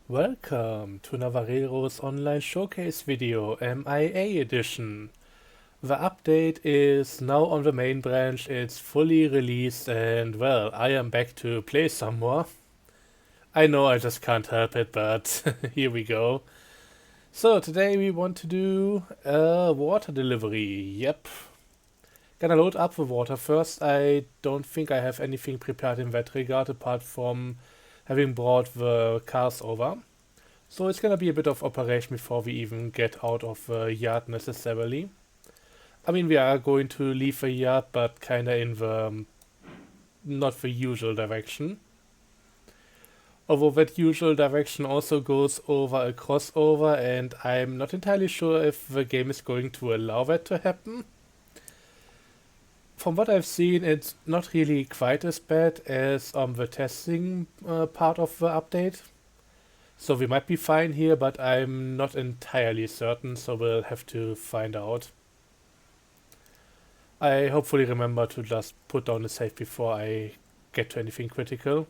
Welcome to Navarrero's online showcase video, M.I.A. edition. The update is now on the main branch, it's fully released, and well, I am back to play some more. I know I just can't help it, but here we go. So today we want to do a water delivery, yep. Gonna load up the water first. I don't think I have anything prepared in that regard apart from having brought the cars over. So it's gonna be a bit of operation before we even get out of the yard necessarily. I mean, we are going to leave the yard, but kinda in the not the usual direction. Although that usual direction also goes over a crossover, and I'm not entirely sure if the game is going to allow that to happen. From what I've seen, it's not really quite as bad as on the testing part of the update. So we might be fine here, but I'm not entirely certain, so we'll have to find out. I hopefully remember to just put down the save before I get to anything critical.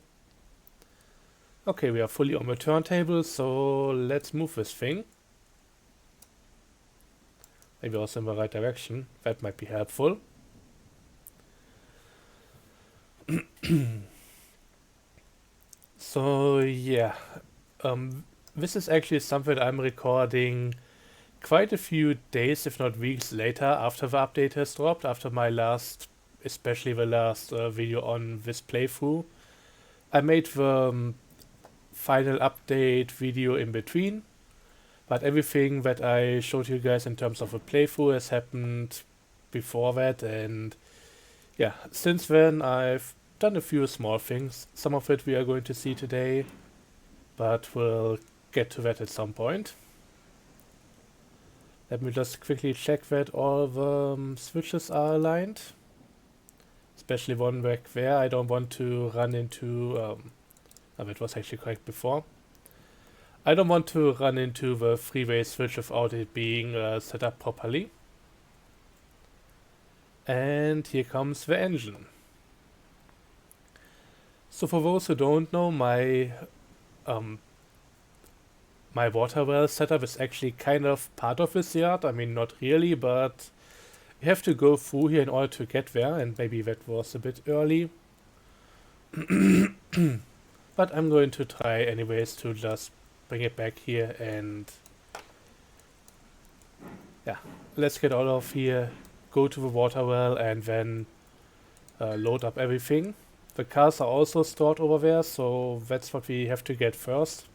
Okay, we are fully on the turntable, so let's move this thing. Maybe also in the right direction. That might be helpful. So yeah, this is actually something I'm recording quite a few days, if not weeks later, after the update has dropped, after my last, especially the last video on this playthrough. I made the final update video in between, but everything that I showed you guys in terms of a playthrough has happened before that, and yeah, since then I've done a few small things. Some of it we are going to see today, but we'll get to that at some point. Let me just quickly check that all the switches are aligned. Especially one back there. I don't want to run into... that was actually correct before. I don't want to run into the three-way switch without it being set up properly. And here comes the engine. So for those who don't know, my water well setup is actually kind of part of this yard. I mean, not really, but you have to go through here in order to get there, and maybe that was a bit early. But I'm going to try anyways to just bring it back here, and yeah, let's get out of here, go to the water well, and then load up everything. The cars are also stored over there, so that's what we have to get first.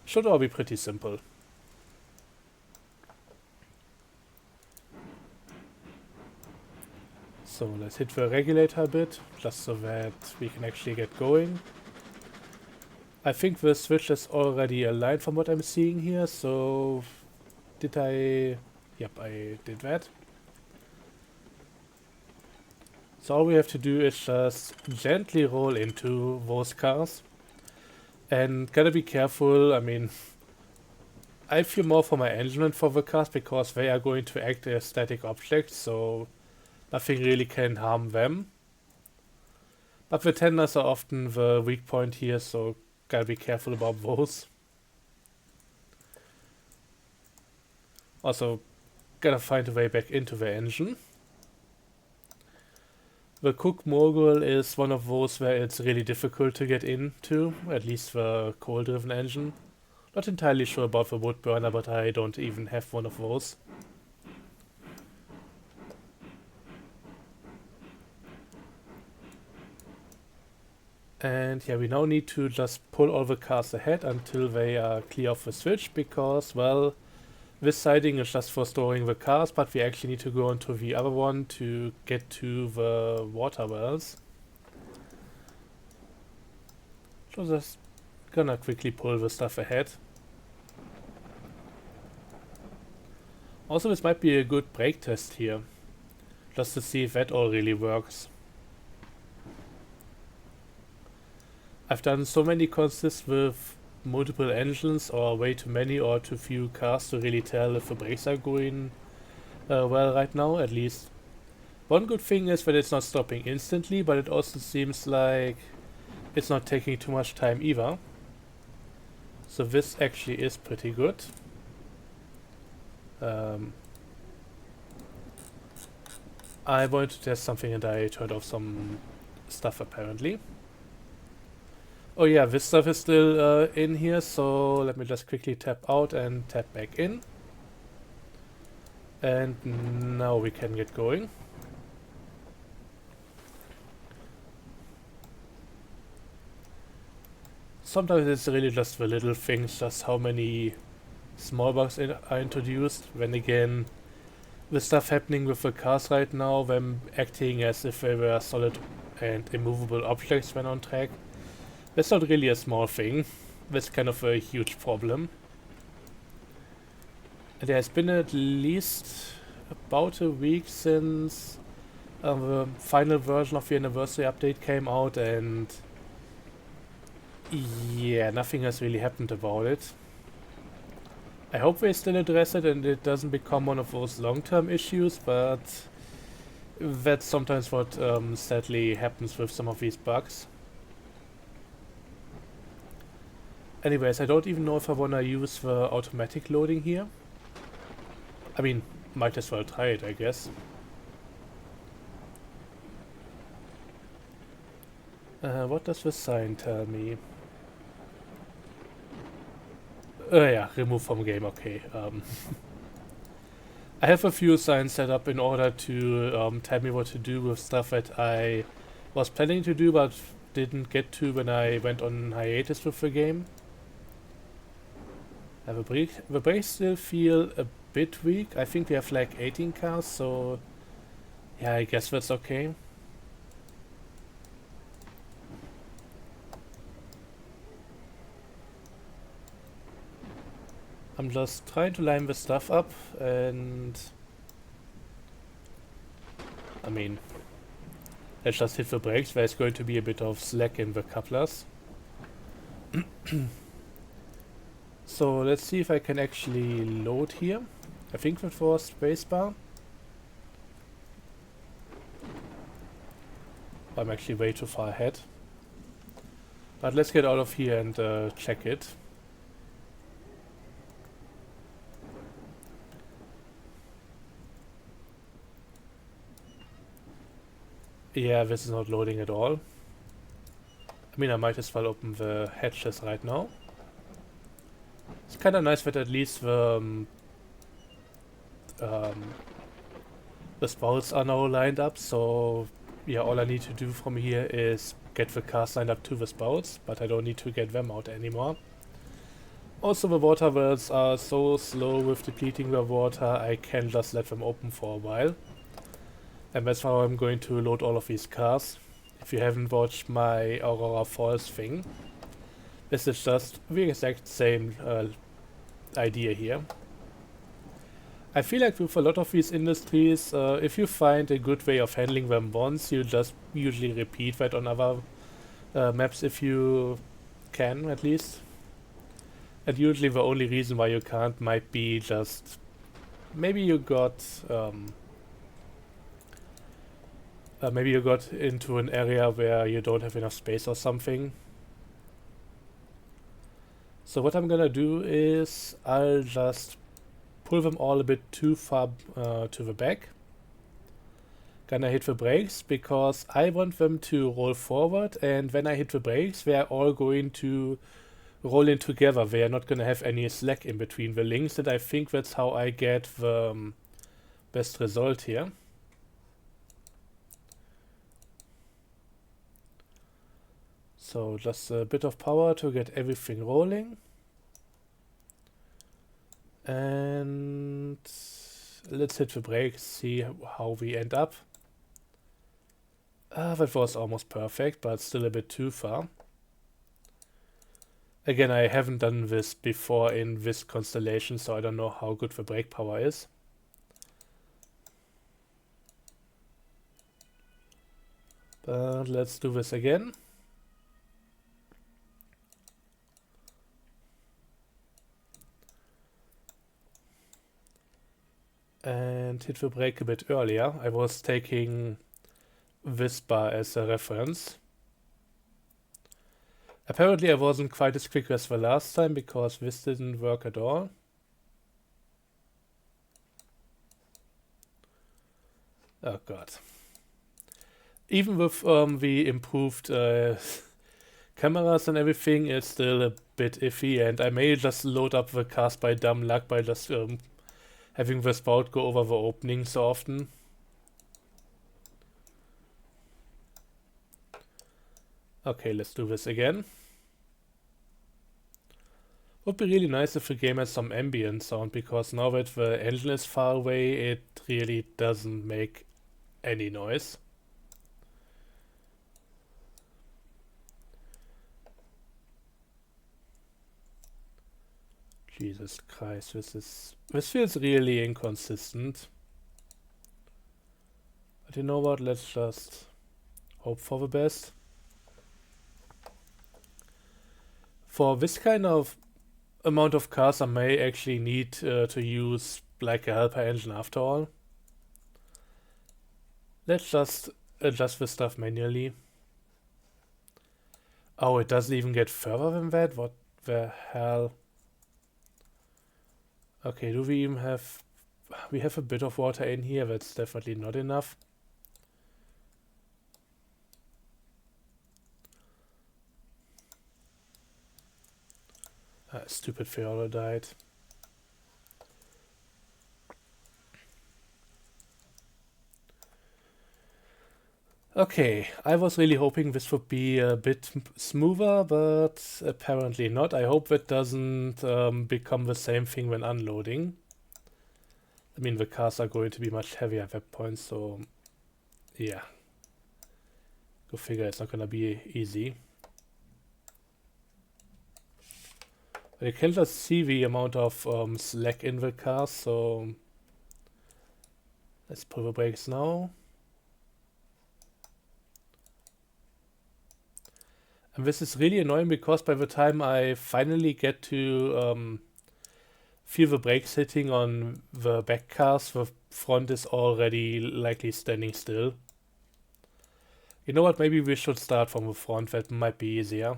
Should all be pretty simple. So let's hit the regulator a bit, just so that we can actually get going. I think the switch is already aligned from what I'm seeing here, so did I... Yep, I did that. So all we have to do is just gently roll into those cars. And gotta be careful, I mean, I feel more for my engine than for the cars because they are going to act as static objects, so nothing really can harm them. But the tenders are often the weak point here, so gotta be careful about those. Also, gotta find a way back into the engine. The Cook Mogul is one of those where it's really difficult to get into, at least the coal-driven engine. Not entirely sure about the wood burner, but I don't even have one of those. And yeah, we now need to just pull all the cars ahead until they are clear of the switch, because, well, this siding is just for storing the cars, but we actually need to go onto the other one to get to the water wells. So just gonna quickly pull the stuff ahead. Also, this might be a good brake test here, just to see if that all really works. I've done so many contests with multiple engines, or way too many or too few cars to really tell if the brakes are going well right now, at least. One good thing is that it's not stopping instantly, but it also seems like it's not taking too much time either. So this actually is pretty good. I wanted to test something and I turned off some stuff apparently. Oh yeah, this stuff is still in here, so let me just quickly tap out and tap back in. And now we can get going. Sometimes it's really just the little things, just how many small bugs are introduced. Then again, the stuff happening with the cars right now, them acting as if they were solid and immovable objects when on track. That's not really a small thing. That's kind of a huge problem. It has been at least about a week since the final version of the anniversary update came out, and yeah, nothing has really happened about it. I hope they still address it and it doesn't become one of those long-term issues, but that's sometimes what sadly happens with some of these bugs. Anyways, I don't even know if I want to use the automatic loading here. I mean, might as well try it, I guess. What does the sign tell me? Yeah, remove from game, okay. I have a few signs set up in order to tell me what to do with stuff that I was planning to do but didn't get to when I went on hiatus with the game. The brakes still feel a bit weak. I think we have like 18 cars, so yeah, I guess that's okay. I'm just trying to line the stuff up, and I mean, let's just hit the brakes. There's going to be a bit of slack in the couplers. So let's see if I can actually load here. I think that was spacebar. I'm actually way too far ahead. But let's get out of here and check it. Yeah, this is not loading at all. I mean, I might as well open the hatches right now. It's kind of nice that at least the spouts are now lined up, so yeah, all I need to do from here is get the cars lined up to the spouts, but I don't need to get them out anymore. Also, the water wells are so slow with depleting the water, I can just let them open for a while. And that's how I'm going to load all of these cars. If you haven't watched my Aurora Falls thing, this is just the exact same idea here. I feel like with a lot of these industries, if you find a good way of handling them once, you just usually repeat that on other maps if you can, at least. And usually the only reason why you can't might be just maybe you got into an area where you don't have enough space or something. So what I'm gonna do is I'll just pull them all a bit too far to the back. Gonna hit the brakes because I want them to roll forward, and when I hit the brakes they are all going to roll in together. They are not gonna have any slack in between the links, and I think that's how I get the best result here. So just a bit of power to get everything rolling. And let's hit the brakes, see how we end up. That was almost perfect, but still a bit too far. Again, I haven't done this before in this constellation, so I don't know how good the brake power is. But let's do this again. And hit the brake a bit earlier. I was taking this bar as a reference. Apparently I wasn't quite as quick as the last time because this didn't work at all. Oh god. Even with the improved cameras and everything, it's still a bit iffy, and I may just load up the cast by dumb luck by just having the spout go over the opening so often. Okay, let's do this again. Would be really nice if the game had some ambient sound, because now that the engine is far away, it really doesn't make any noise. Jesus Christ, this feels really inconsistent. But you know what, let's just hope for the best. For this kind of amount of cars, I may actually need to use like a helper engine after all. Let's just adjust this stuff manually. Oh, it doesn't even get further than that? What the hell? Okay, do we even have... We have a bit of water in here, that's definitely not enough. Stupid Fiora died. Okay, I was really hoping this would be a bit smoother, but apparently not. I hope that doesn't become the same thing when unloading. I mean, the cars are going to be much heavier at that point, so yeah. Go figure, it's not gonna be easy. You can just see the amount of slack in the cars, so let's pull the brakes now. And this is really annoying because by the time I finally get to feel the brakes hitting on the back cars, the front is already likely standing still. You know what, maybe we should start from the front, that might be easier.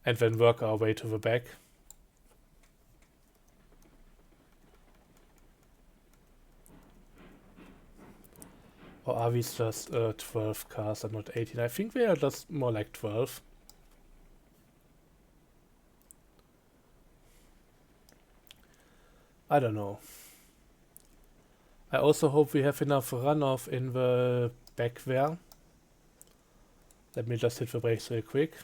And then work our way to the back. Or are these just 12 cars and not 18? I think they are just more like 12. I don't know. I also hope we have enough runoff in the back there. Let me just hit the brakes real quick.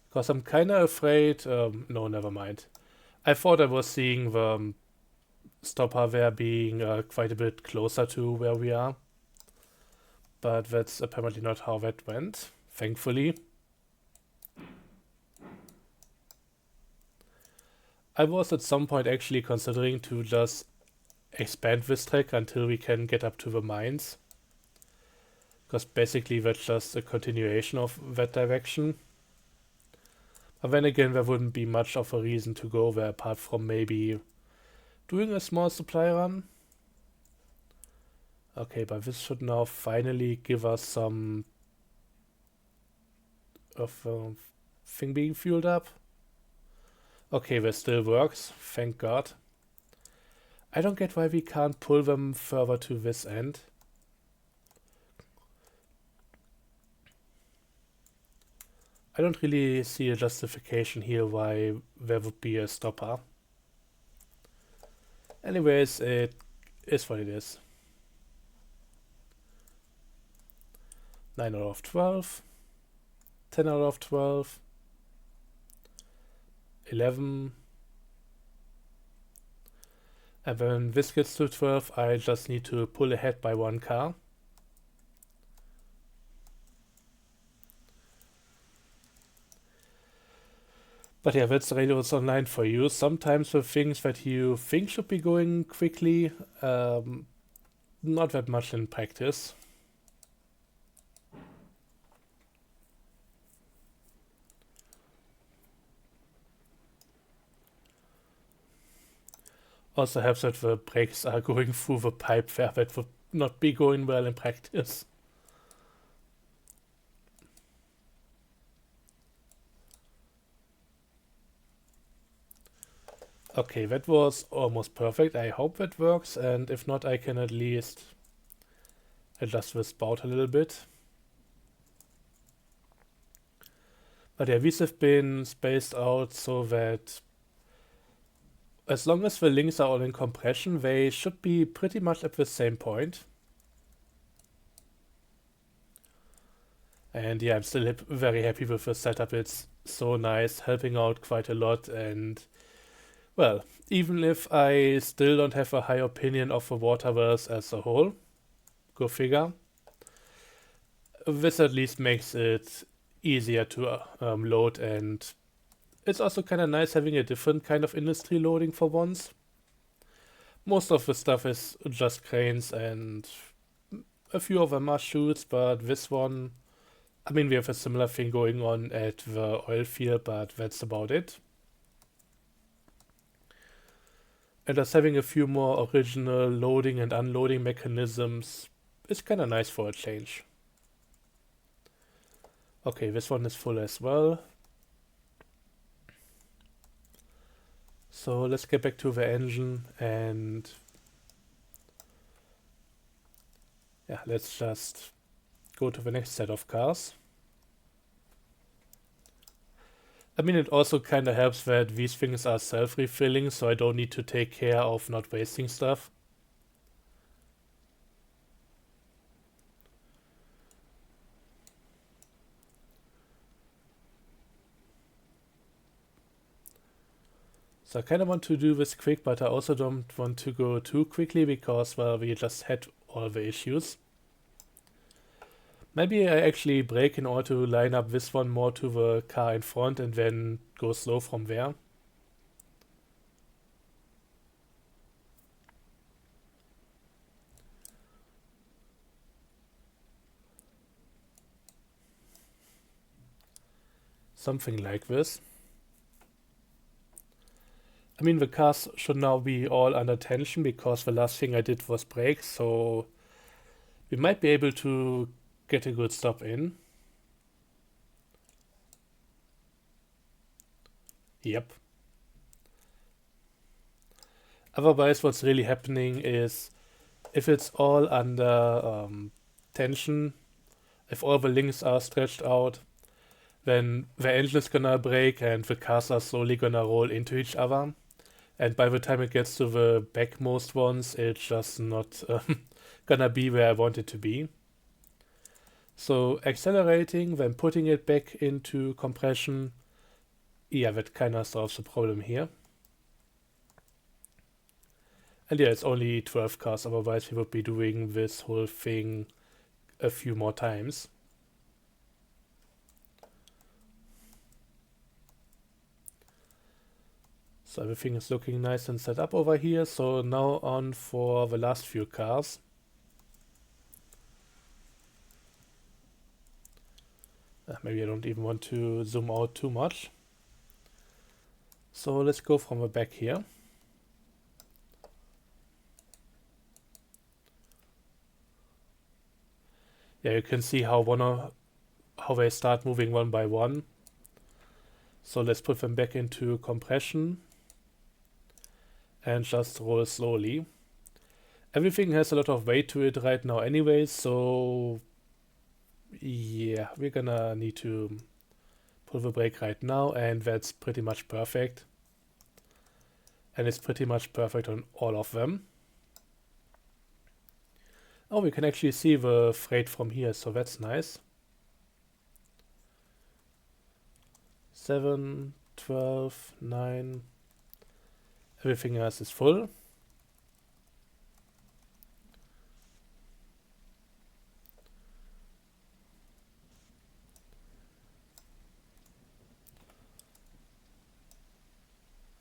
Because I'm kinda afraid... no, never mind. I thought I was seeing the stopper there being quite a bit closer to where we are. But that's apparently not how that went, thankfully. I was at some point actually considering to just expand this track until we can get up to the mines. Because basically that's just a continuation of that direction. But then again, there wouldn't be much of a reason to go there apart from maybe doing a small supply run. Okay, but this should now finally give us some of thing being fueled up. Okay, this still works, thank God. I don't get why we can't pull them further to this end. I don't really see a justification here why there would be a stopper. Anyways, it is what it is. 9 out of 12. 10 out of 12. 11. And when this gets to 12, I just need to pull ahead by one car. But yeah, that's Railroads Online for you. Sometimes the things that you think should be going quickly, not that much in practice. Also helps that the brakes are going through the pipe there. That would not be going well in practice. Okay, that was almost perfect. I hope that works, and if not, I can at least adjust the spout a little bit. But yeah, these have been spaced out so that as long as the links are all in compression, they should be pretty much at the same point. And yeah, I'm still very happy with the setup. It's so nice, helping out quite a lot. And well, even if I still don't have a high opinion of the waterverse as a whole, go figure, this at least makes it easier to load, and it's also kind of nice having a different kind of industry loading for once. Most of the stuff is just cranes, and a few of them are chutes, but this one, I mean, we have a similar thing going on at the oil field, but that's about it. And just having a few more original loading and unloading mechanisms is kind of nice for a change. Okay, this one is full as well. So let's get back to the engine, and yeah, let's just go to the next set of cars. I mean, it also kind of helps that these things are self-refilling, so I don't need to take care of not wasting stuff. So I kind of want to do this quick, but I also don't want to go too quickly because, well, we just had all the issues. Maybe I actually brake in order to line up this one more to the car in front and then go slow from there. Something like this. I mean, the cars should now be all under tension because the last thing I did was brake, so we might be able to get a good stop in. Yep. Otherwise, what's really happening is if it's all under tension, if all the links are stretched out, then the engine is gonna brake and the cars are slowly gonna roll into each other. And by the time it gets to the backmost ones, it's just not gonna be where I want it to be. So accelerating, then putting it back into compression, yeah, that kind of solves the problem here. And yeah, it's only 12 cars, otherwise we would be doing this whole thing a few more times. So everything is looking nice and set up over here. So now on for the last few cars. Maybe I don't even want to zoom out too much. So let's go from the back here. Yeah, you can see how they start moving one by one. So let's put them back into compression and just roll slowly. Everything has a lot of weight to it right now anyway, so yeah, we're gonna need to pull the brake right now, and that's pretty much perfect. And it's pretty much perfect on all of them. Oh, we can actually see the freight from here, so that's nice. 7, 12, 9. Everything else is full.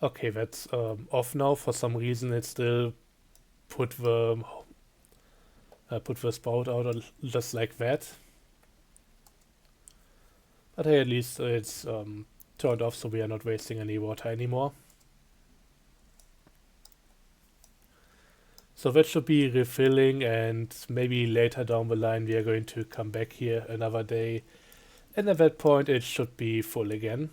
Okay, that's off now. For some reason, it still put the spout out just like that. But hey, at least it's turned off, so we are not wasting any water anymore. So that should be refilling, and maybe later down the line we are going to come back here another day, and at that point it should be full again.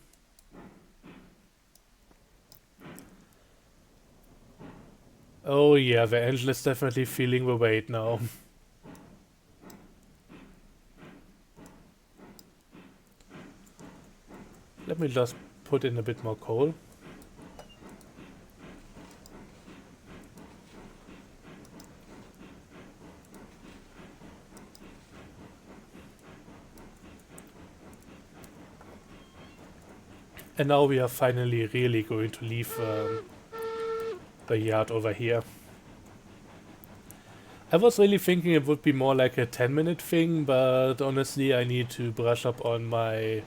Oh yeah, the engine is definitely feeling the weight now. Let me just put in a bit more coal. And now we are finally really going to leave the yard over here. I was really thinking it would be more like a 10-minute thing, but honestly I need to brush up on my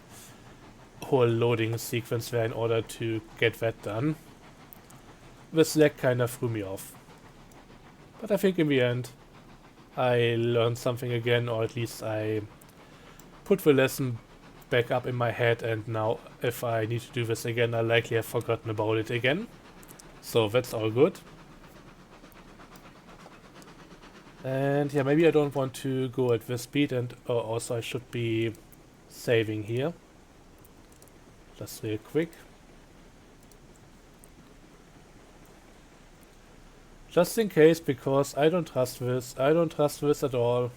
whole loading sequence there in order to get that done. The slack kinda threw me off. But I think in the end I learned something again, or at least I put the lesson back up in my head, and now if I need to do this again I likely have forgotten about it again. So that's all good. And yeah, maybe I don't want to go at this speed, and also I should be saving here. Just real quick. Just in case, because I don't trust this. I don't trust this at all.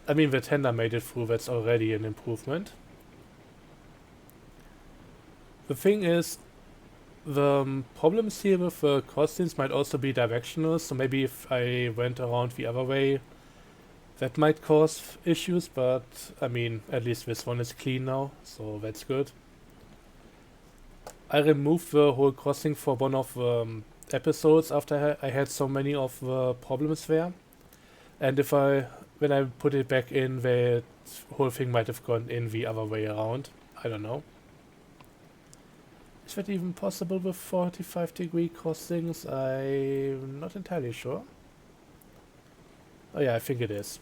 I mean, the tender made it through, that's already an improvement. The thing is, the problems here with the crossings might also be directional, so maybe if I went around the other way, that might cause issues, but I mean, at least this one is clean now, so that's good. I removed the whole crossing for one of the episodes after I had so many of the problems there. And when I put it back in, the whole thing might have gone in the other way around. I don't know. Is that even possible with 45-degree crossings? I'm not entirely sure. Oh yeah, I think it is.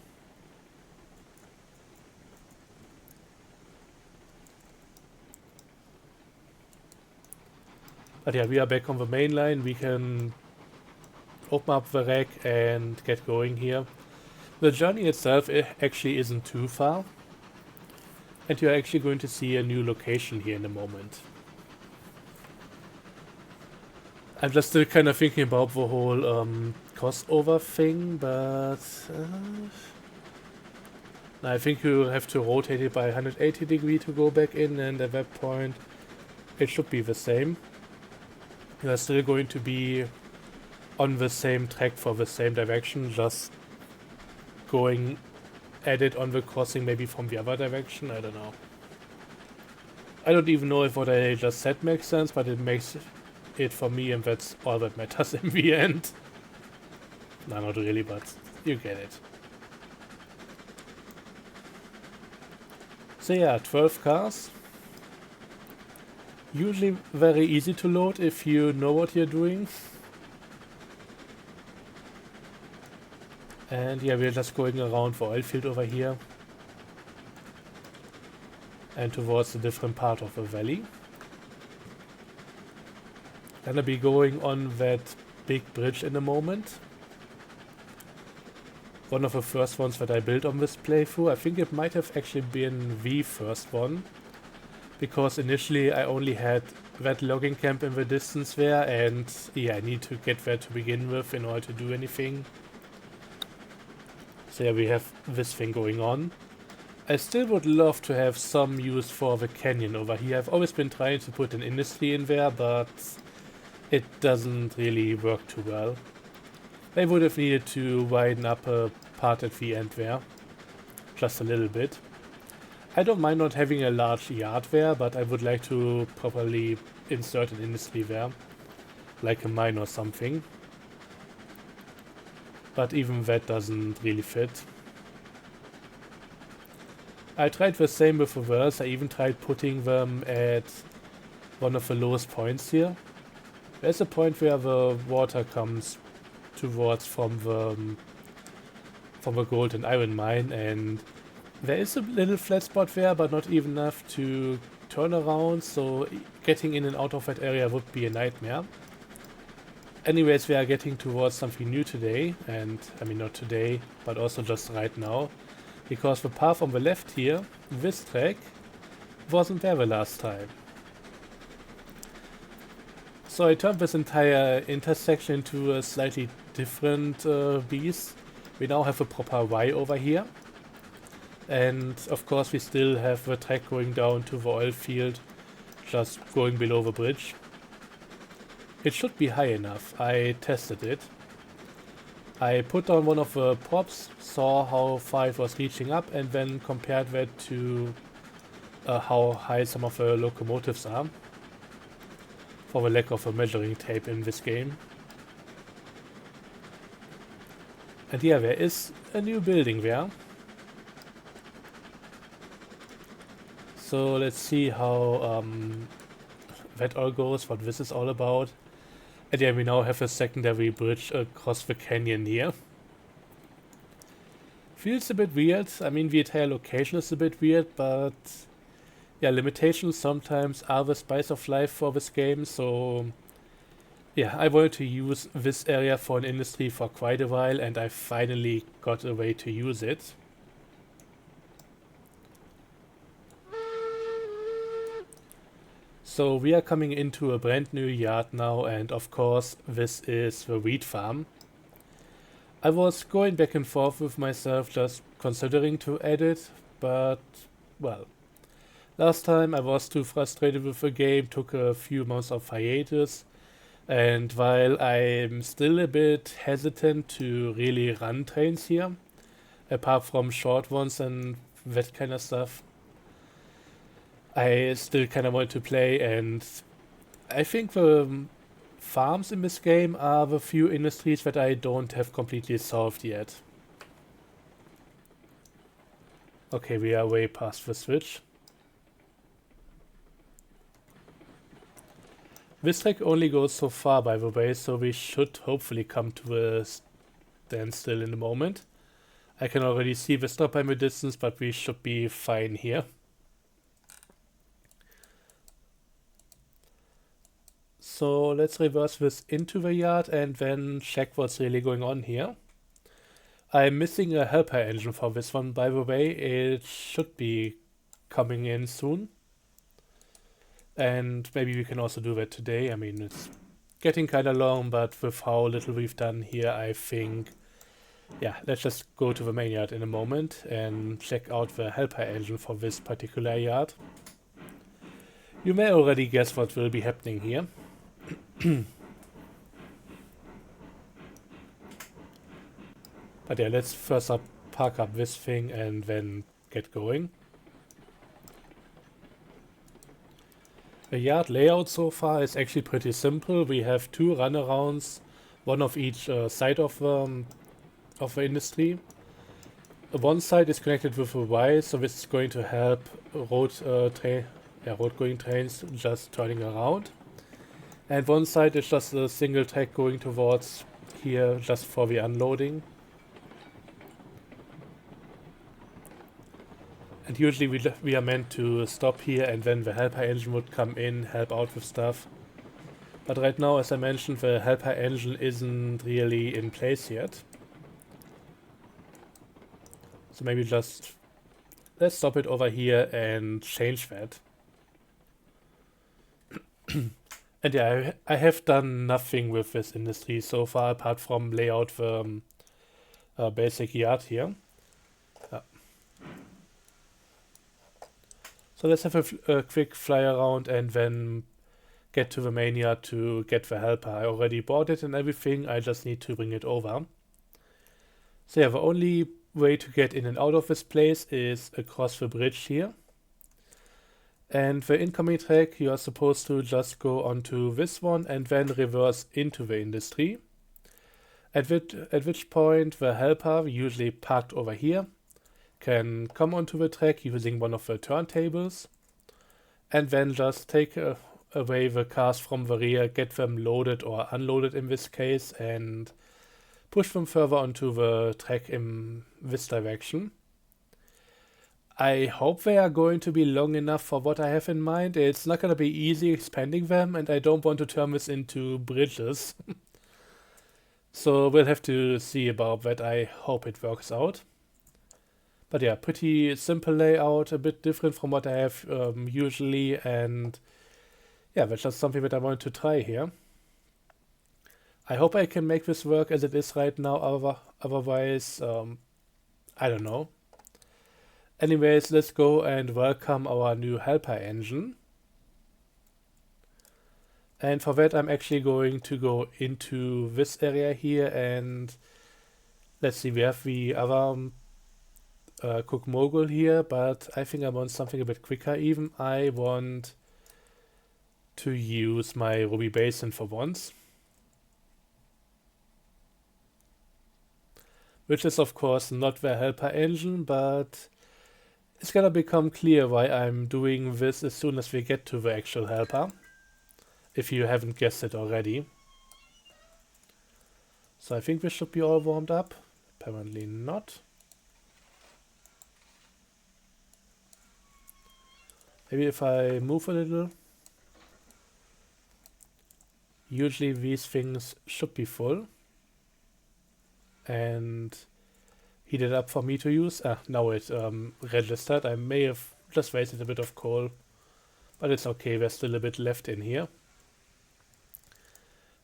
But yeah, we are back on the main line. We can open up the rack and get going here. The journey itself actually isn't too far. And you're actually going to see a new location here in a moment. I'm just still kind of thinking about the whole crossover thing, but I think you have to rotate it by 180 degrees to go back in, and at that point it should be the same. You're still going to be on the same track for the same direction, just going at it on the crossing maybe from the other direction. I don't know. I don't even know if what I just said makes sense, but it makes it for me, and that's all that matters in the end. No, not really, but you get it. So yeah, 12 cars. Usually very easy to load if you know what you're doing. And yeah, we're just going around the oil field over here. And towards a different part of the valley. Gonna be going on that big bridge in a moment. One of the first ones that I built on this playthrough. I think it might have actually been the first one. Because initially I only had that logging camp in the distance there, and yeah, I need to get there to begin with in order to do anything. So yeah, we have this thing going on. I still would love to have some use for the canyon over here. I've always been trying to put an industry in there, but it doesn't really work too well. I would have needed to widen up a part at the end there. Just a little bit. I don't mind not having a large yard there, but I would like to properly insert an industry there. Like a mine or something. But even that doesn't really fit. I tried the same with the wells. I even tried putting them at one of the lowest points here. There's a point where the water comes towards from the gold and iron mine, and there is a little flat spot there, but not even enough to turn around, so getting in and out of that area would be a nightmare. Anyways, we are getting towards something new today, and I mean not today, but also just right now, because the path on the left here, this track, wasn't there the last time. So I turned this entire intersection into a slightly different beast. We now have a proper Y over here. And of course we still have the track going down to the oil field, just going below the bridge. It should be high enough. I tested it. I put down one of the props, saw how far it was reaching up, and then compared that to how high some of the locomotives are, for the lack of a measuring tape in this game. And yeah, there is a new building there. So let's see how that all goes, what this is all about. And yeah, we now have a secondary bridge across the canyon here. Feels a bit weird. I mean, the entire location is a bit weird, but yeah, limitations sometimes are the spice of life for this game, so yeah, I wanted to use this area for an industry for quite a while, and I finally got a way to use it. So we are coming into a brand new yard now, and of course this is the wheat farm. I was going back and forth with myself, just considering to add it, but well, last time I was too frustrated with the game, took a few months of hiatus, and while I'm still a bit hesitant to really run trains here, apart from short ones and that kind of stuff, I still kind of want to play, and I think the farms in this game are the few industries that I don't have completely solved yet. Okay, we are way past the switch. This track only goes so far, by the way, so we should hopefully come to a standstill in a moment. I can already see the stop in the distance, but we should be fine here. So let's reverse this into the yard and then check what's really going on here. I'm missing a helper engine for this one, by the way. It should be coming in soon. And maybe we can also do that today. I mean, it's getting kind of long, but with how little we've done here, I think, yeah, let's just go to the main yard in a moment and check out the helper engine for this particular yard. You may already guess what will be happening here. But yeah, let's first park up this thing and then get going. The yard layout so far is actually pretty simple. We have two runarounds, one of each side of the industry. One side is connected with a Y, so this is going to help road going trains just turning around. And one side is just a single track going towards here just for the unloading. And usually we are meant to stop here and then the helper engine would come in, help out with stuff. But right now, as I mentioned, the helper engine isn't really in place yet. So maybe just let's stop it over here and change that. And yeah, I have done nothing with this industry so far apart from lay out the basic yard here. So let's have a quick fly around and then get to the main yard to get the helper. I already bought it and everything, I just need to bring it over. So yeah, the only way to get in and out of this place is across the bridge here. And the incoming track, you are supposed to just go onto this one and then reverse into the industry. At which point the helper, usually parked over here, can come onto the track using one of the turntables and then just take away the cars from the rear, get them loaded or unloaded in this case, and push them further onto the track in this direction. I hope they are going to be long enough for what I have in mind. It's not going to be easy expanding them, and I don't want to turn this into bridges. So we'll have to see about that. I hope it works out. But yeah, pretty simple layout, a bit different from what I have usually, and yeah, that's just something that I wanted to try here. I hope I can make this work as it is right now, otherwise, I don't know. Anyways, let's go and welcome our new helper engine. And for that, I'm actually going to go into this area here and let's see, we have the other Cook Mogul here, but I think I want something a bit quicker even. I want to use my Ruby Basin for once. Which is of course not the helper engine, but it's gonna become clear why I'm doing this as soon as we get to the actual helper. If you haven't guessed it already. So I think we should be all warmed up. Apparently not. Maybe if I move a little. Usually these things should be full. And heat it up for me to use. Now it registered. I may have just wasted a bit of coal. But it's okay, there's still a bit left in here.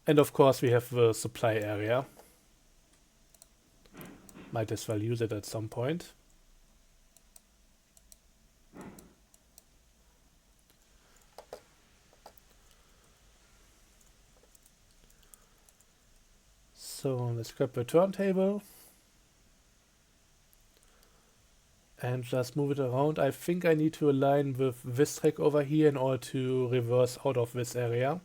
And of course we have the supply area. Might as well use it at some point. So let's grab the turntable. And just move it around. I think I need to align with this track over here in order to reverse out of this area.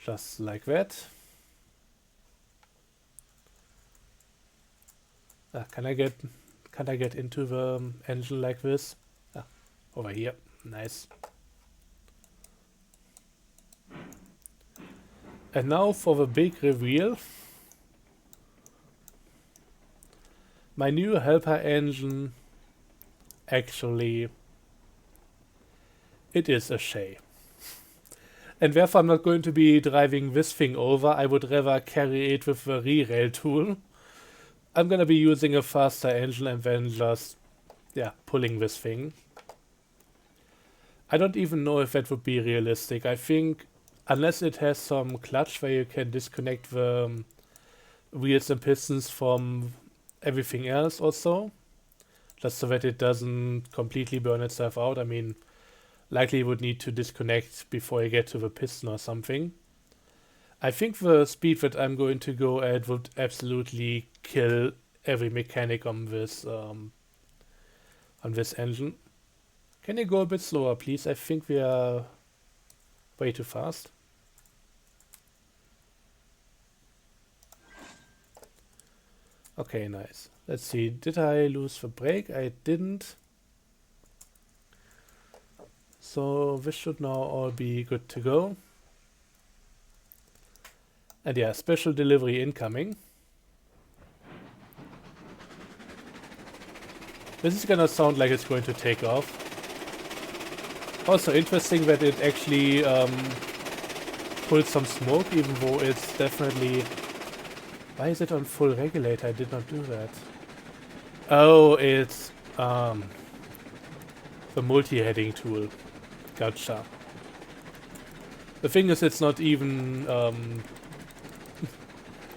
Just like that. Can I get into the engine like this? Over here. Nice. And now for the big reveal. My new helper engine, actually, it is a Shay. And therefore I'm not going to be driving this thing over, I would rather carry it with the re-rail tool. I'm gonna be using a faster engine and then just, pulling this thing. I don't even know if that would be realistic. I think, unless it has some clutch where you can disconnect the wheels and pistons from everything else also, just so that it doesn't completely burn itself out. I mean, likely would need to disconnect before you get to the piston or something. I think the speed that I'm going to go at would absolutely kill every mechanic on this engine. Can you go a bit slower, please? I think we are way too fast. Okay, nice. Let's see, did I lose the brake? I didn't. So this should now all be good to go. And yeah, special delivery incoming. This is gonna sound like it's going to take off. Also interesting that it actually pulled some smoke, even though it's definitely... Why is it on full regulator? I did not do that. Oh, it's the multi-heading tool. Gotcha. The thing is, it's not even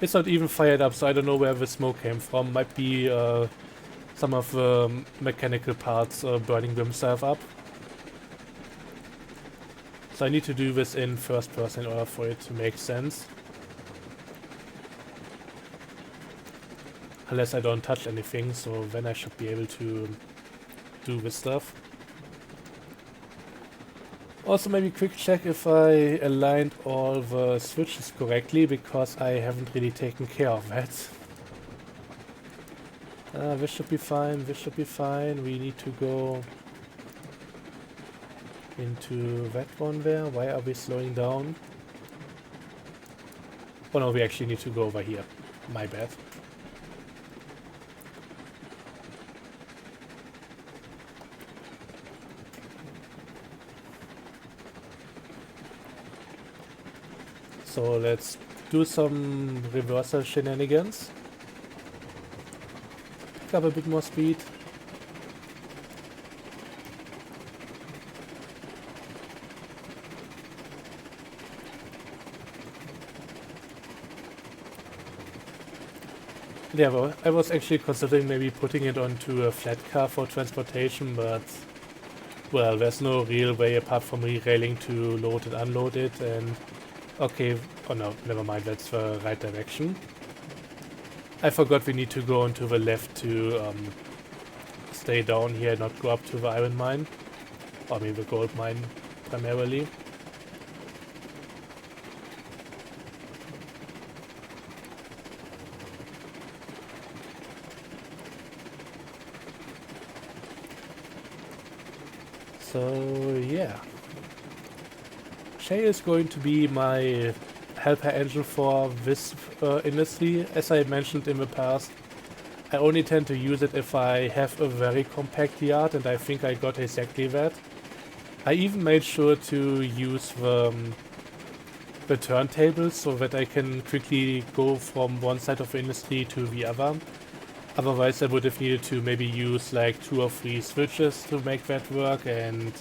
it's not even fired up, so I don't know where the smoke came from. Might be some of the mechanical parts burning themselves up. So I need to do this in first person in order for it to make sense. Unless I don't touch anything, so then I should be able to do this stuff. Also maybe quick check if I aligned all the switches correctly, because I haven't really taken care of that. This should be fine, this should be fine. We need to go into that one there. Why are we slowing down? Oh no, we actually need to go over here. My bad. So let's do some reversal shenanigans. Pick up a bit more speed. Yeah, well, I was actually considering maybe putting it onto a flat car for transportation, but well, there's no real way apart from re-railing to load and unload it, and okay, oh no, never mind, that's the right direction. I forgot we need to go onto the left to stay down here, not go up to the iron mine. I mean the gold mine primarily. So yeah. Shay is going to be my helper engine for this industry. As I mentioned in the past, I only tend to use it if I have a very compact yard, and I think I got exactly that. I even made sure to use the turntables so that I can quickly go from one side of the industry to the other. Otherwise I would have needed to maybe use like 2 or 3 switches to make that work, and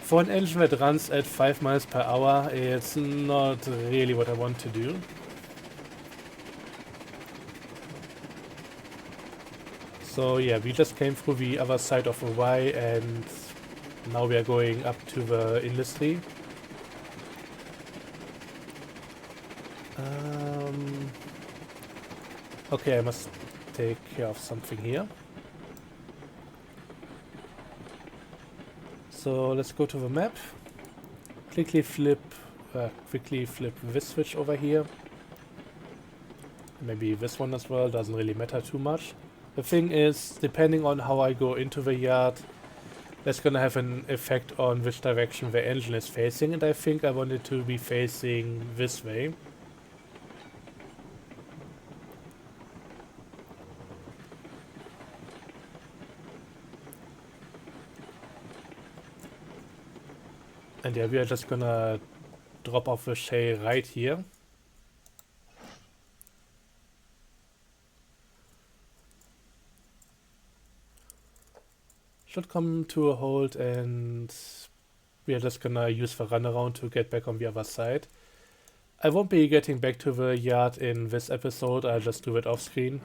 for an engine that runs at 5 miles per hour, it's not really what I want to do. So yeah, we just came through the other side of the Y, and now we are going up to the industry. Okay, I must take care of something here. So let's go to the map. Quickly flip this switch over here. Maybe this one as well, doesn't really matter too much. The thing is, depending on how I go into the yard, that's gonna have an effect on which direction the engine is facing, and I think I want it to be facing this way. And yeah, we are just gonna drop off the Shay right here. Should come to a halt, and we are just gonna use the runaround to get back on the other side. I won't be getting back to the yard in this episode, I'll just do it off screen.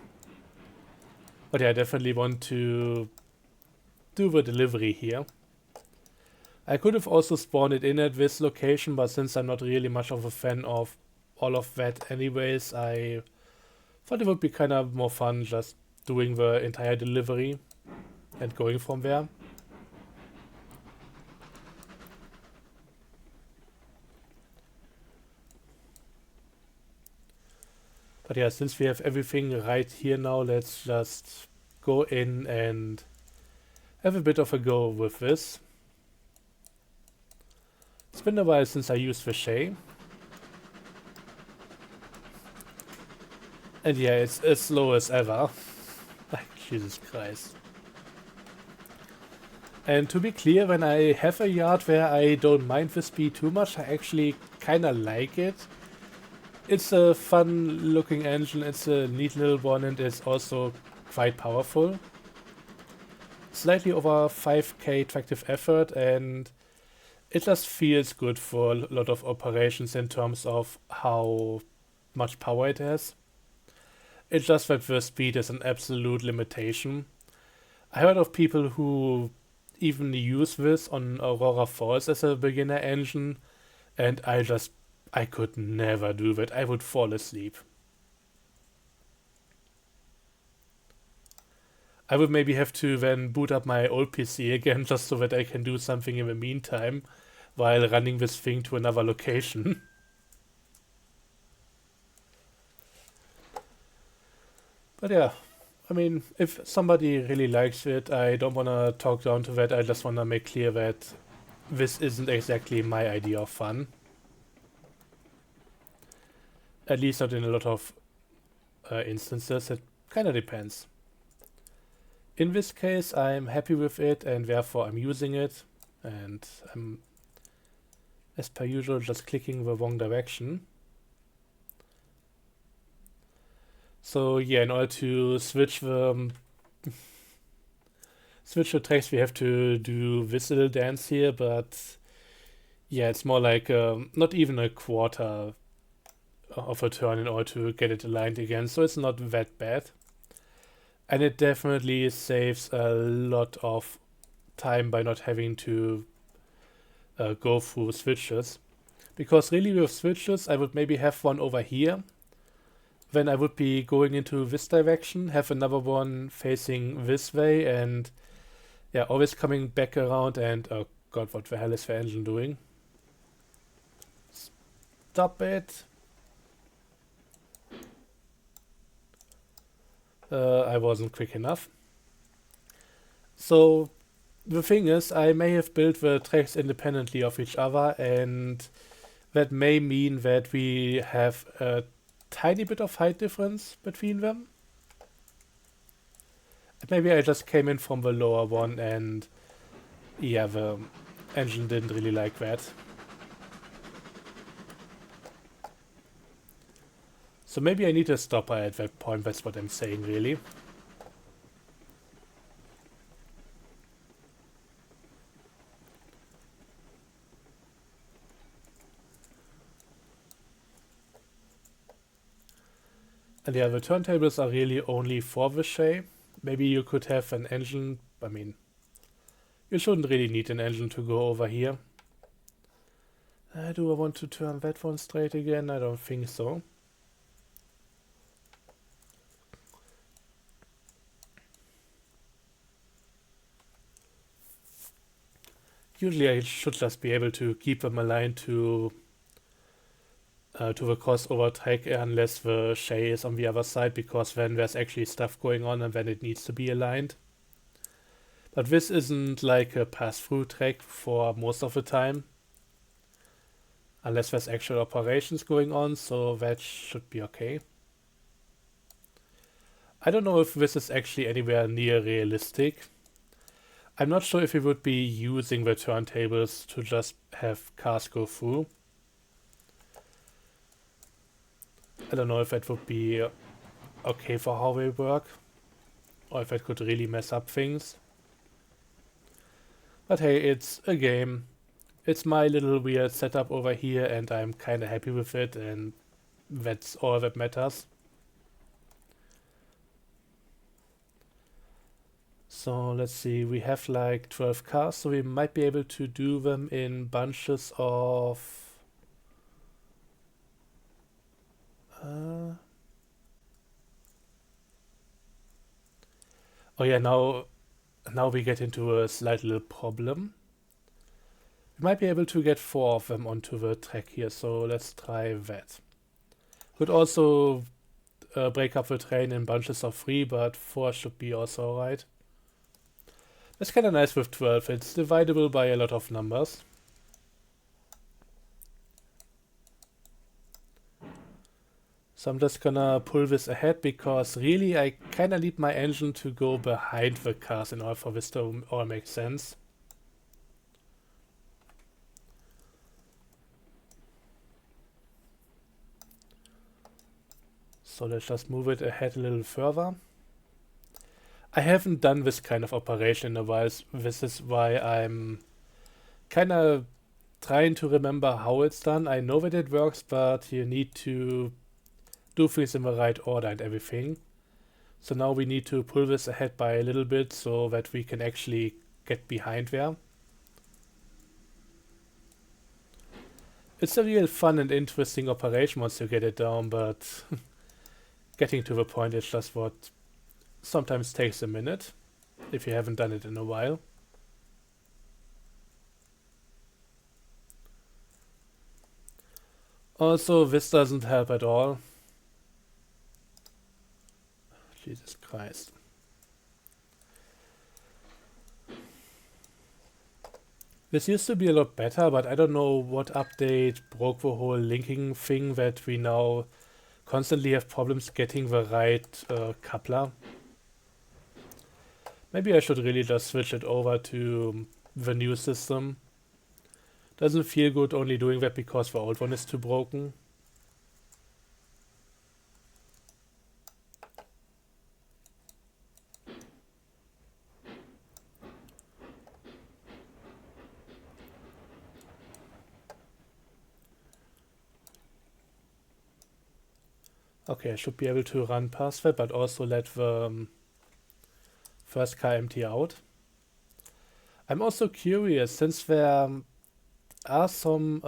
But yeah, I definitely want to do the delivery here. I could have also spawned it in at this location, but since I'm not really much of a fan of all of that anyways, I thought it would be kind of more fun just doing the entire delivery and going from there. But yeah, since we have everything right here now, let's just go in and have a bit of a go with this. It's been a while since I used the Shay. And yeah, it's as slow as ever. Like, Jesus Christ. And to be clear, when I have a yard where I don't mind the speed too much, I actually kinda like it. It's a fun looking engine, it's a neat little one, and it's also quite powerful. Slightly over 5k tractive effort, and it just feels good for a lot of operations in terms of how much power it has. It's just that the speed is an absolute limitation. I heard of people who even use this on Aurora Falls as a beginner engine, and I could never do that. I would fall asleep. I would maybe have to then boot up my old PC again just so that I can do something in the meantime while running this thing to another location. But yeah, I mean, if somebody really likes it, I don't want to talk down to that. I just want to make clear that this isn't exactly my idea of fun. At least not in a lot of instances. It kind of depends. In this case, I'm happy with it, and therefore I'm using it. And I'm, as per usual, just clicking the wrong direction. So yeah, in order to switch the tracks, we have to do this little dance here, but yeah, it's more like not even a quarter of a turn in order to get it aligned again, so it's not that bad. And it definitely saves a lot of time by not having to go through switches. Because really with switches, I would maybe have one over here. Then I would be going into this direction, have another one facing this way, and yeah, always coming back around and oh god, what the hell is the engine doing? Stop it! I wasn't quick enough. So the thing is, I may have built the tracks independently of each other, and that may mean that we have a tiny bit of height difference between them. Maybe I just came in from the lower one and yeah, the engine didn't really like that. So maybe I need a stopper at that point, that's what I'm saying really. And yeah, the turntables are really only for the shape. Maybe you could have an engine, I mean, you shouldn't really need an engine to go over here. Do I want to turn that one straight again? I don't think so. Usually I should just be able to keep them aligned to the crossover track unless the shay is on the other side, because then there's actually stuff going on and then it needs to be aligned. But this isn't like a pass-through track for most of the time, unless there's actual operations going on, so that should be okay. I don't know if this is actually anywhere near realistic. I'm not sure if we would be using the turntables to just have cars go through. I don't know if that would be okay for how they work, or if that could really mess up things. But hey, it's a game. It's my little weird setup over here and I'm kinda happy with it, and that's all that matters. So let's see, we have like 12 cars, so we might be able to do them in bunches of... oh yeah, now we get into a slight little problem. We might be able to get 4 of them onto the track here, so let's try that. Could also break up the train in bunches of 3, but 4 should be also alright. That's kind of nice with 12, it's dividable by a lot of numbers. So I'm just gonna pull this ahead because really I kind of need my engine to go behind the cars in order for this to all make sense. So let's just move it ahead a little further. I haven't done this kind of operation in a while. This is why I'm kind of trying to remember how it's done. I know that it works, but you need to do things in the right order and everything. So now we need to pull this ahead by a little bit so that we can actually get behind there. It's a real fun and interesting operation once you get it down, but getting to the point is just what sometimes takes a minute, if you haven't done it in a while. Also, this doesn't help at all. Jesus Christ. This used to be a lot better, but I don't know what update broke the whole linking thing that we now constantly have problems getting the right coupler. Maybe I should really just switch it over to the new system. Doesn't feel good only doing that because the old one is too broken. Okay, I should be able to run past that, but also let the first car empty out. I'm also curious, since there are some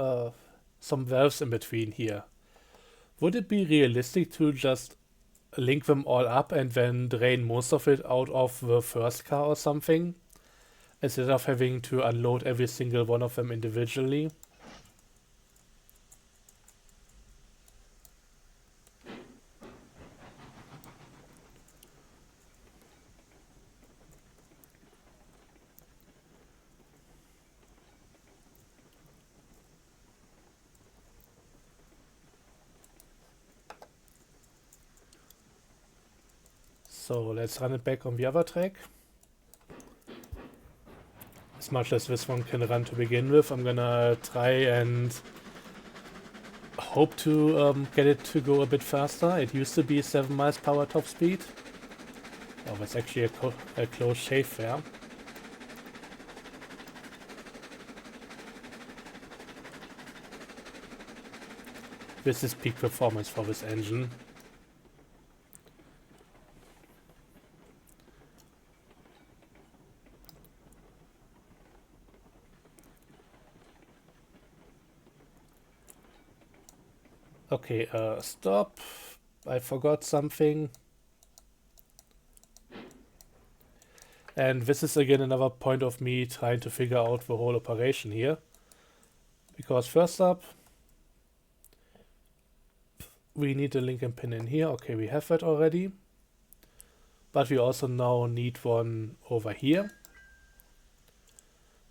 valves in between here, would it be realistic to just link them all up and then drain most of it out of the first car or something, instead of having to unload every single one of them individually? So let's run it back on the other track. As much as this one can run to begin with, I'm gonna try and hope to get it to go a bit faster. It used to be 7 miles per hour top speed. Oh, that's actually a close shave there. This is peak performance for this engine. Okay, stop. I forgot something. And this is again another point of me trying to figure out the whole operation here. Because first up, we need a Lincoln pin in here. Okay, we have that already. But we also now need one over here.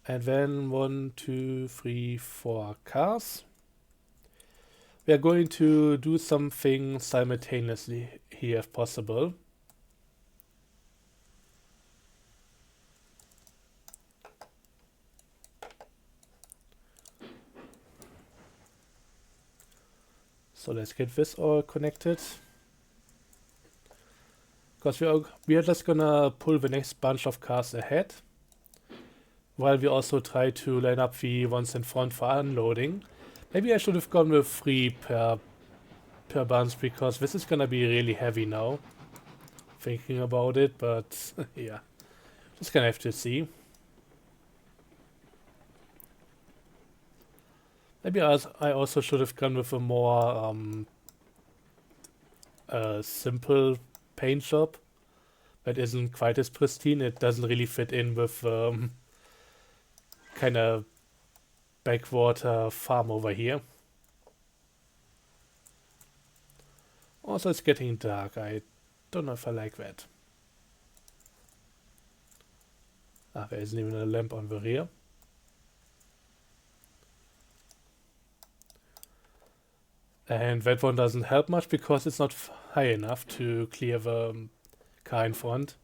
And then 1, 2, 3, 4 cars. We are going to do something simultaneously here if possible. So let's get this all connected. Because we are just gonna pull the next bunch of cars ahead, while we also try to line up the ones in front for unloading. Maybe I should have gone with 3 per bunch, because this is gonna be really heavy now, thinking about it, but yeah, just gonna have to see. Maybe I also should have gone with a more simple paint job that isn't quite as pristine. It doesn't really fit in with kind of backwater farm over here. Also, it's getting dark. I don't know if I like that. Ah, there isn't even a lamp on the rear. And that one doesn't help much because it's not high enough to clear the car in front.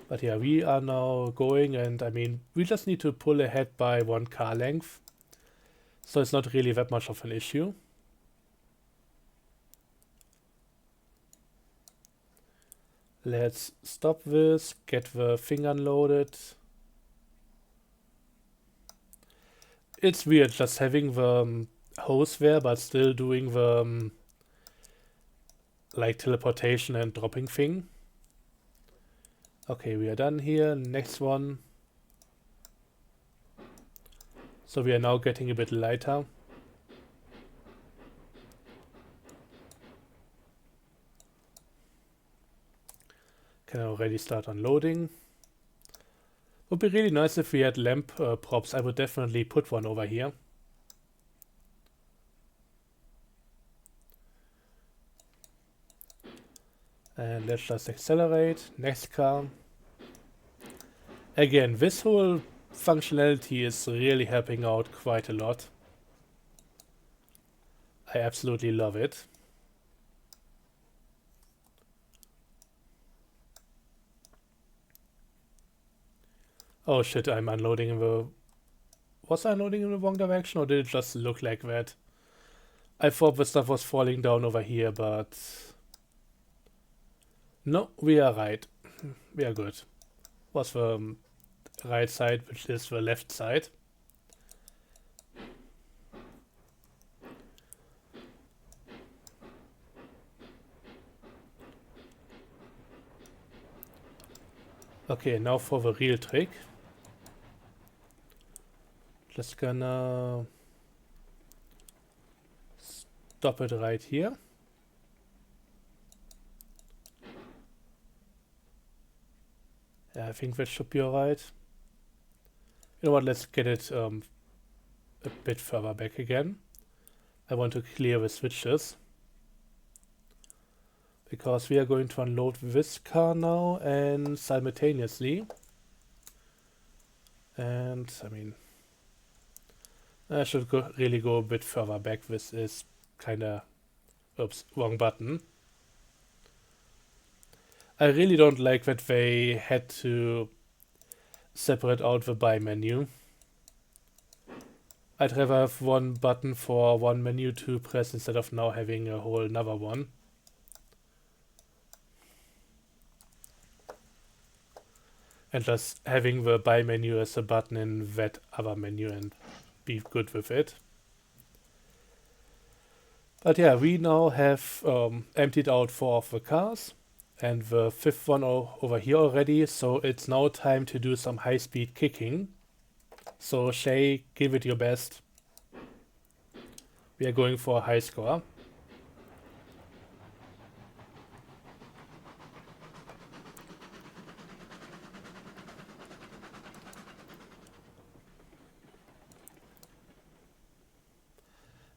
But yeah, we are now going, and I mean, we just need to pull ahead by 1 car length. So it's not really that much of an issue. Let's stop this, get the thing unloaded. It's weird just having the hose there, but still doing the like teleportation and dropping thing. Okay, we are done here. Next one. So we are now getting a bit lighter. Can already start unloading. Would be really nice if we had lamp props. I would definitely put one over here. And let's just accelerate. Next car. Again, this whole functionality is really helping out quite a lot. I absolutely love it. Oh shit, I'm unloading in the... Was I unloading in the wrong direction, or did it just look like that? I thought the stuff was falling down over here, but... No, we are right. We are good. Was the right side, which is the left side. Okay, now for the real trick. Just gonna stop it right here. Yeah, I think that should be alright. You know what, let's get it a bit further back again. I want to clear the switches. Because we are going to unload this car now and simultaneously. And I mean, I should really go a bit further back. This is kinda, oops, wrong button. I really don't like that they had to separate out the buy menu. I'd rather have one button for one menu to press instead of now having a whole another one. And just having the buy menu as a button in that other menu and be good with it. But yeah, we now have emptied out 4 of the cars and the 5th one over here already, so it's now time to do some high-speed kicking. So Shay, give it your best. We are going for a high score.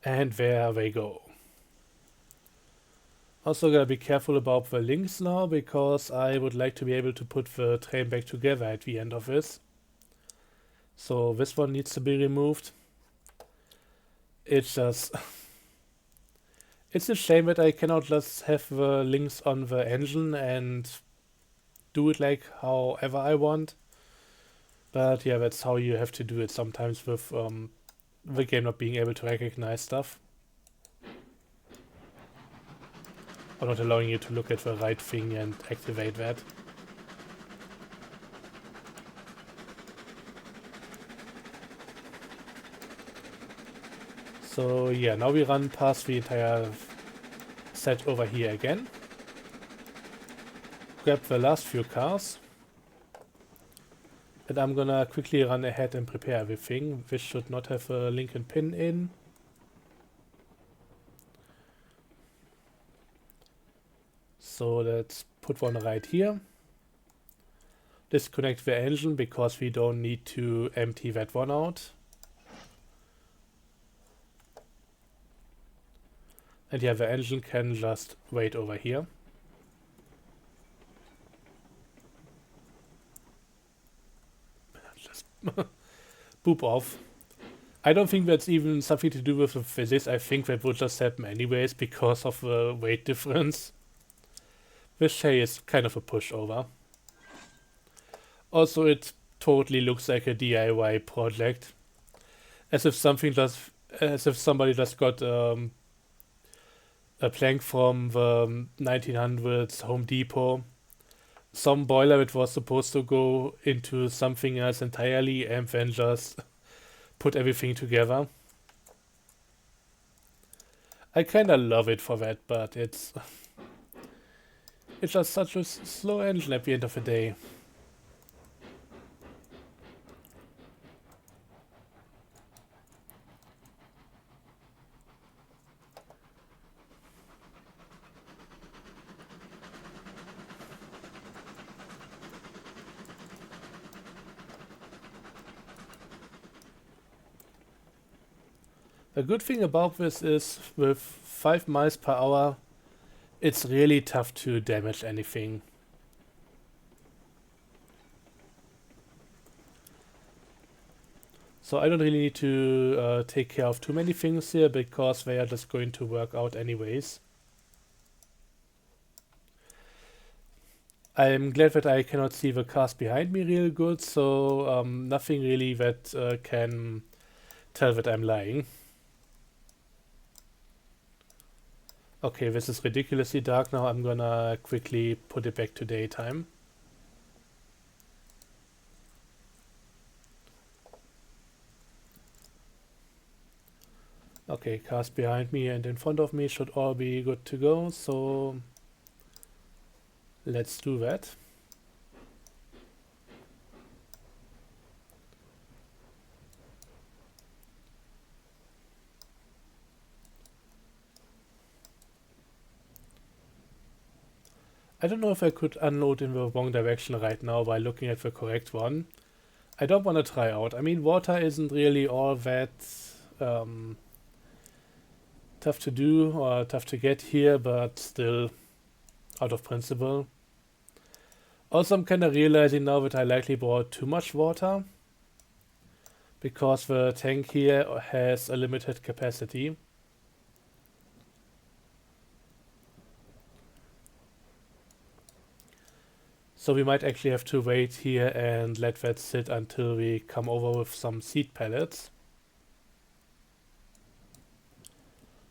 And there they go. Also gotta be careful about the links now, because I would like to be able to put the train back together at the end of this. So this one needs to be removed. It's just... it's a shame that I cannot just have the links on the engine and do it like however I want. But yeah, that's how you have to do it sometimes with the game not being able to recognize stuff. Or not allowing you to look at the right thing and activate that. So yeah, now we run past the entire set over here again. Grab the last few cars. And I'm gonna quickly run ahead and prepare everything. This should not have a link and pin in. So let's put one right here. Disconnect the engine because we don't need to empty that one out. And yeah, the engine can just wait over here. Just boop off. I don't think that's even something to do with the physics. I think that would just happen anyways because of the weight difference. This Shay is kind of a pushover. Also, it totally looks like a DIY project. As if somebody just got a plank from the 1900s Home Depot. Some boiler that was supposed to go into something else entirely and then just put everything together. I kinda love it for that, but it's just such a slow engine at the end of the day. The good thing about this is with 5 miles per hour, it's really tough to damage anything. So I don't really need to take care of too many things here because they are just going to work out anyways. I'm glad that I cannot see the cars behind me real good, so nothing really that can tell that I'm lying. Okay, this is ridiculously dark now. I'm gonna quickly put it back to daytime. Okay, cars behind me and in front of me should all be good to go, so let's do that. I don't know if I could unload in the wrong direction right now by looking at the correct one. I don't want to try out. I mean, water isn't really all that um, tough to do or tough to get here, but still, out of principle. Also, I'm kind of realizing now that I likely bought too much water because the tank here has a limited capacity. So we might actually have to wait here and let that sit until we come over with some seed pellets.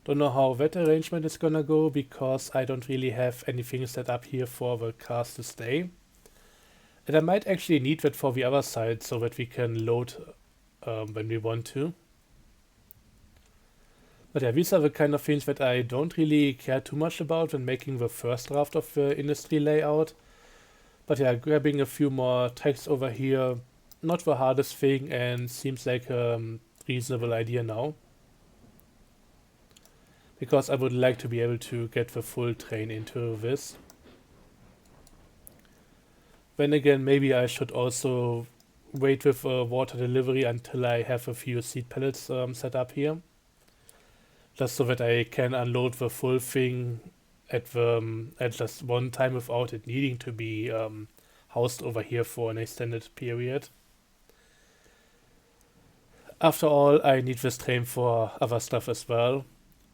Don't know how that arrangement is gonna go because I don't really have anything set up here for the cars to stay. And I might actually need that for the other side so that we can load when we want to. But yeah, these are the kind of things that I don't really care too much about when making the first draft of the industry layout. But yeah, grabbing a few more tracks over here, not the hardest thing and seems like a reasonable idea now. Because I would like to be able to get the full train into this. Then again, maybe I should also wait with water delivery until I have a few seed pellets set up here. Just so that I can unload the full thing at just one time without it needing to be housed over here for an extended period. After all, I need this train for other stuff as well.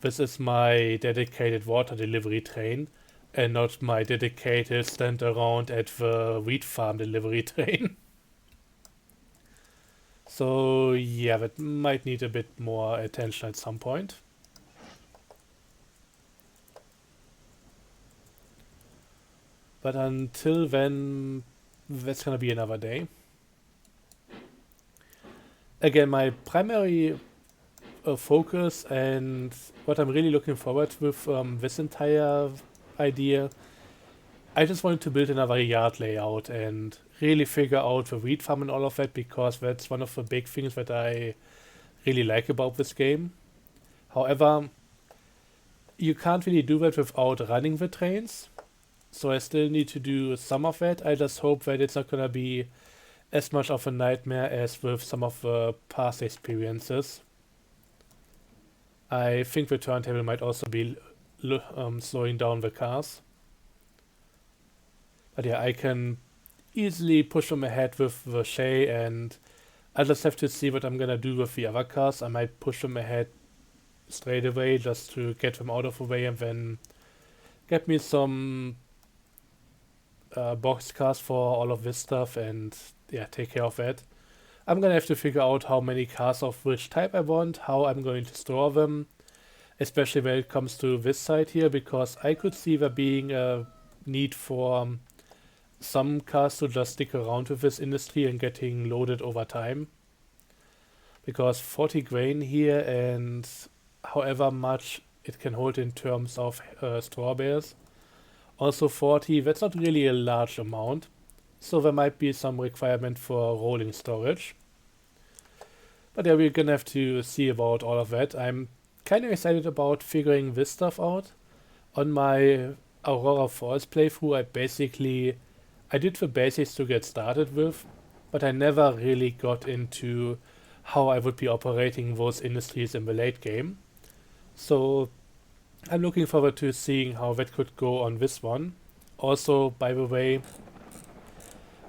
This is my dedicated water delivery train and not my dedicated stand around at the wheat farm delivery train. So yeah, that might need a bit more attention at some point. But until then, that's gonna be another day. Again, my primary focus and what I'm really looking forward with this entire idea, I just wanted to build another yard layout and really figure out the wheat farm and all of that because that's one of the big things that I really like about this game. However, you can't really do that without running the trains, so I still need to do some of that. I just hope that it's not gonna be as much of a nightmare as with some of the past experiences. I think the turntable might also be slowing down the cars. But yeah, I can easily push them ahead with the Shay, and I just have to see what I'm gonna do with the other cars. I might push them ahead straight away just to get them out of the way and then get me some box cars for all of this stuff and yeah, take care of that. I'm gonna have to figure out how many cars of which type I want, how I'm going to store them, especially when it comes to this side here, because I could see there being a need for some cars to just stick around with this industry and getting loaded over time. Because 40 grain here and however much it can hold in terms of straw bales, also 40, that's not really a large amount. So there might be some requirement for rolling storage. But yeah, we're gonna have to see about all of that. I'm kind of excited about figuring this stuff out. On my Aurora Falls playthrough, I did the basics to get started with, but I never really got into how I would be operating those industries in the late game. So I'm looking forward to seeing how that could go on this one. Also, by the way,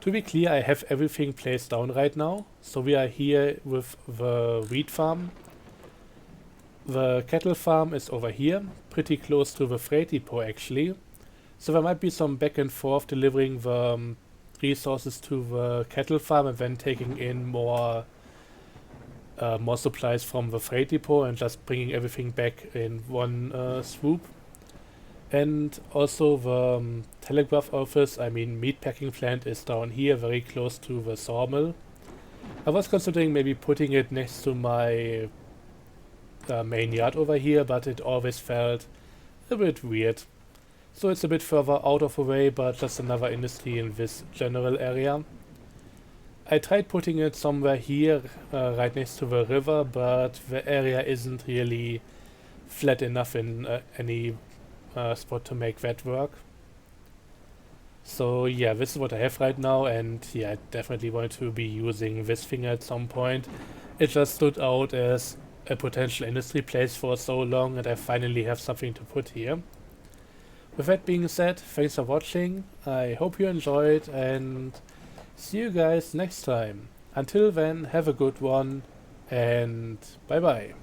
to be clear, I have everything placed down right now. So we are here with the wheat farm. The cattle farm is over here, pretty close to the freight depot actually. So there might be some back and forth delivering the resources to the cattle farm and then taking in more supplies from the freight depot and just bringing everything back in one swoop. And also the telegraph office, I mean meat packing plant, is down here very close to the sawmill. I was considering maybe putting it next to my main yard over here, but it always felt a bit weird. So it's a bit further out of the way, but just another industry in this general area. I tried putting it somewhere here, right next to the river, but the area isn't really flat enough in any spot to make that work. So yeah, this is what I have right now, and yeah, I definitely want to be using this thing at some point. It just stood out as a potential industry place for so long, and I finally have something to put here. With that being said, thanks for watching, I hope you enjoyed, and see you guys next time. Until then, have a good one, and bye bye.